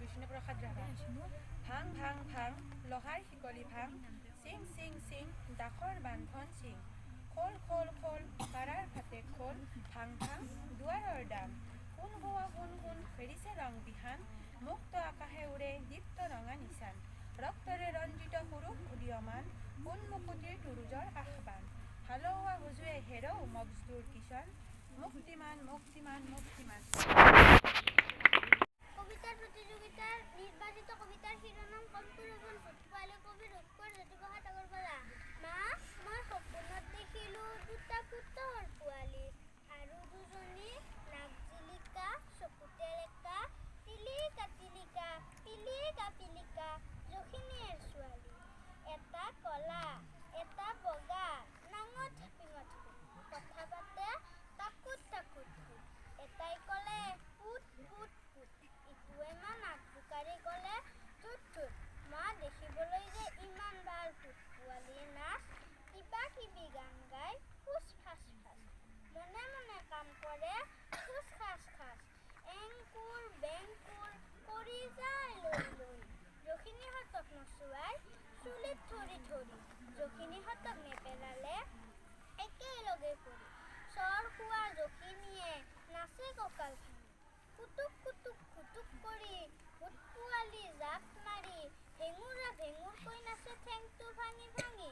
বিষ্ণুপ্ৰসাদ ৰাভা। ভাং ভাং ভাং লহাৰ শিকলি ভাং, চিং চিং চিং দাসৰ বান্ধন চিং, খোল খোল খোল পাৰাৰ ফাটে খোল, ভাং ভাং দুৱাৰৰ দাম, সোণ হোৱা সোণ সোণ ফেৰিছে ৰং বিহান, মুক্ত আকাশে উৰে দীপ্ত ৰঙা নিচান, ৰক্তৰে ৰঞ্জিত পুৰুষ উদীয়মান, উন্মুকুতিৰ তুৰুজৰ আহ্বান, হালোৱা হুজুৱে হেৰৌ মগজুৰ কিশন, মুক্তিমান মুক্তিমান মুক্তিমান। কবিতাৰ প্ৰতিযোগিতাৰ নিৰ্বাচিত কবিতাৰ শিৰোনাম কম্পুৰবন ভূতপোৱালী, কবি ৰূপকোঁৱৰ জ্যোতিপ্ৰসাদ আগৰৱালা। মা, মই সপোনত দেখিলো দুটা পুতৰ পোৱালি, আৰু দুজনী নাক জিলিকা চকুতে ৰেকা, টিলিকা টিলিকা পিলিকা পিলিকা জখিনীৰ ছোৱালী। এটা কলা এটা বগা নাঙঠ পিঙঠ কথা পাতে তাকুত তাকুত, এটাই কলে পুত পুত পুত, ইটোৱে মা নাক জোকাৰি কলে টুট টুট। মা, দেখিবলৈ যে ইমান ভাল ভূতপোৱালীৰ নাচ, কিবা কিবি গান গাই ফুচ ফাচ ফাচ, মনে মনে কাম কৰে ফুচ খাচ খাচ, এংকুৰ বেংকুৰ কৰি যায় লৈ লৈ, জখিনীহঁতক নচুৱাই চুলিত ধৰি ধৰি, জখিনীহঁতক নেপেলালে একেলগে কৰি, চৰ খোৱা জখিনীয়ে নাচে কঁকাল ভাঙি, কুটুক কুটুক খুটুক কৰি ভূতপোৱালী জাপ মাৰি, ভেঙুৰা ভেঙুৰকৈ নাচে ঠেংটো ভাঙি ভাঙি।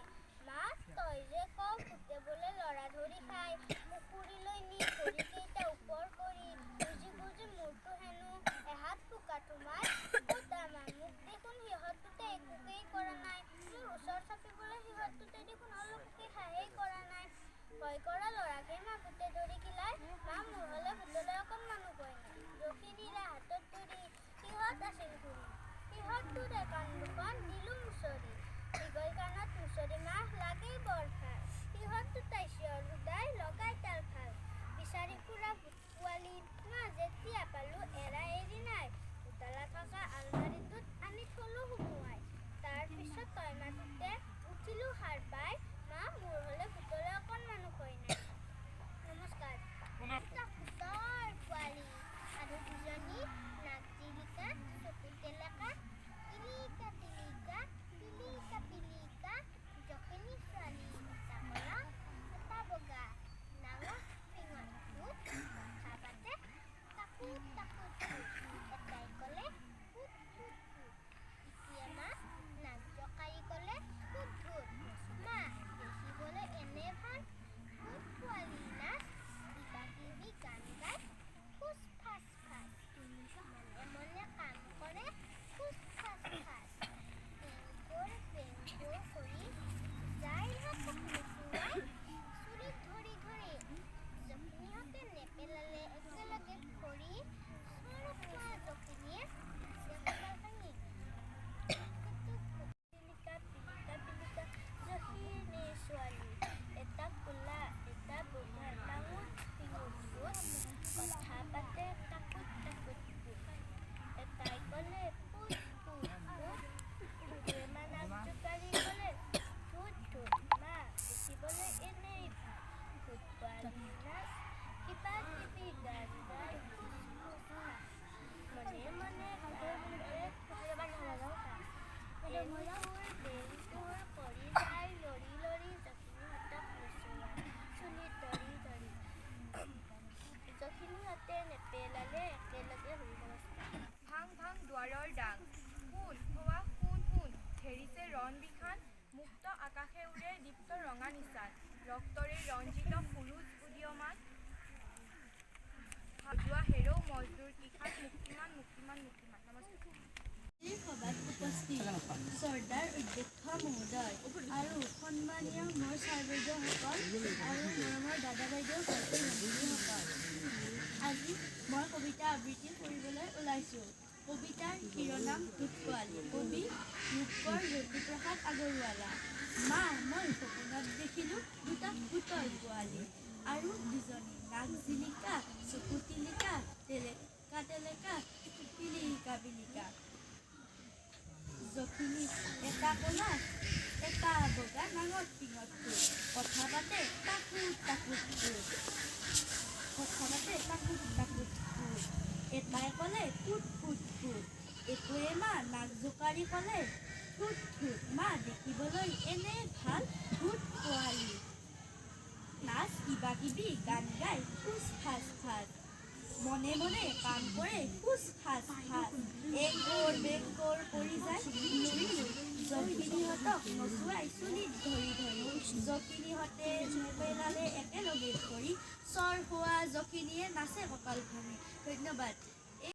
মা, তই যে কওঁ ভূতে বোলে লৰা ধৰি খাই, পুখুৰীলৈ নি ভৰিকেইটা ওপৰ কৰি, বুজি বুজি মূৰটো হেনো এহাত বোকাত সোমাই, ক'ত আমাৰ মোক দেখোন সিহঁত দুটা একোকেই কৰা নাই, মোৰ ওচৰ চাপিবলৈ সিহঁত দুটাই দেখোন অলপকে সাহেই কৰা নাই। ভয় কৰা ল'ৰাকে মা ভূতে ধৰি কিলাই, মা মোৰ হলে ভূতলৈ অকণমানো ভয় নাই, জখিনীৰে হাতত ধৰি সিহঁত আছিল ঘূৰি, সিহঁত দুৰে কাণ দুখন দিলো মুচৰি, দীঘল কাণত মুচৰি মাহ লাগেই বৰ ভাল, সিহঁত দুটাই চিঞৰ উদাই লগাই তাল ভাল, বিচাৰি ফুৰা ভূতপোৱালী মা যেতিয়া পালো এৰা এৰি নাই, দুতলা থকা আলমাৰিটোত আনি থলো সুমুৱাই, তাৰ পিছত তই মাতোতে উঠিলো সাৰ পাই, মা মোৰ হলে ভূতলৈ অকণমানো ভয় নাই। নমস্কাৰ। এটা ভূতৰ পোৱালি আৰু দুজনী নাক জিলিকা চকু টেলেকা, টিলিকা টিলিকা পিলিকা পিলিকা জখিনীৰ ছোৱালী। এটা কলা এটা বগা নাঙঠ পিঙঠ পুত, কথা পাতে তাকুত তাকুত পুত, এটাই কলে পুত পুত পুত, ইটোৱে মা নাক জোকাৰি কলে ভূত ভূত। মা, দেখিবলৈ এনে ভাল ভূতপোৱালীৰ নাচ, কিবা কিবি গান গাই ফুচ ফাচ ফাচ, মনে মনে কাম কৰে ফুচ ফাচ ফাচ, এংকুৰ বেংকুৰ কৰি যায় ইহঁতক নচুৱাই চুলিত ধৰি ধৰি, জখিনীহঁতে নেপেলালে একেলগে কৰি, চৰ খোৱা জখিনীয়ে নাচে কঁকাল ভাঙি, কুটুক টিলিকা পিলিকা পিলিকা জখিনীৰ ছোৱালী। এটা কোলা এটা বগা নাঙঠ পিঙঠ পুত, কথা পাতে তাকুত তাকুত পুত, এটাই কলে পুত পুত পুত, ইটোৱে মা নাক জোকাৰি কলে ধুত ধুত। মা, দেখিবলৈ এনেই ভাল ভূতপোৱালীৰ নাচ, কিবা কিবি গান গাই ফুচ ফুচ ফাচ, মনে মনে কাম কৰে এংকুৰ বেংকুৰ কৰি যায় লৰি লৰি, জখিনীহঁতক নচুৱাই চুলিত ধৰি ধৰি, জখিনীহঁতে নেপেলালে একেলগে হৈ। নমস্কাৰ। ভাং ভাং দুৱাৰৰ দাং, সোণ হোৱা সোণ সোণ ফেৰিছে ৰণ বিখান, মুক্ত আকাশে উৰে দীপ্ত ৰঙা নিচান, ৰক্তৰে ৰঞ্জিত পুৰুষ উদীয়মান, হালোৱা হেৰৌ মগজুৰ কিশান, মুক্তিমান মুক্তিমান মুক্তিমান। নমস্কাৰ। আজিৰ সভাত উপস্থিত শ্ৰদ্ধাৰ অধ্যক্ষ মহোদয় আৰু সন্মানীয় মোৰ ছাৰ বাইদেউসকল আৰু মৰমৰ দাদা বাইদেউ ভাইটি ভণ্টিসকল, আজি মই কবিতা আবৃত্তি কৰিবলৈ ওলাইছোঁ। কবিতাৰ শিৰোনাম ভূতপোৱালী, কবি ৰূপকোঁৱৰ জ্যোতিপ্ৰসাদ আগৰৱালা। মা, মই সপোনত দেখিলো দুটা ভূতৰ পোৱালি, আৰু দুজনী নাক জিলিকা চকু টিলিকা টেলেকা টেলেকা পিলিকা পিলিকা জখিনী। এটা কলা এটা বগা নাঙঠ পিঙঠ পুত, কথা পাতে তাকুত তাকুত পুত, কথা পাতে তাকুত তাকুত পুত, এটাই কলে পুত পুত পুত, এটোৱে শাহুৱে মা নাক জোকাৰি ক'লে, থুত থুত মা দেখিবলৈ এনে ভাল ভূত পোৱালি। নাচ কিবা কিবি গান গাই খোজ ফাজ ফাজ, মনে মনে কাম কৰে খোজ ফাজ ফাজ, এংকৰ বেংকৰ পৰি যায় লুৰি লুৰি, জখিনীহঁতক নচুৱাই চুলিত ধৰি ধৰি, জখিনীহঁতে পেলালে একেলগে ধৰি, চৰ হোৱা জখিনীয়ে নাচে কঁকাল ভাঙি। ধন্যবাদ।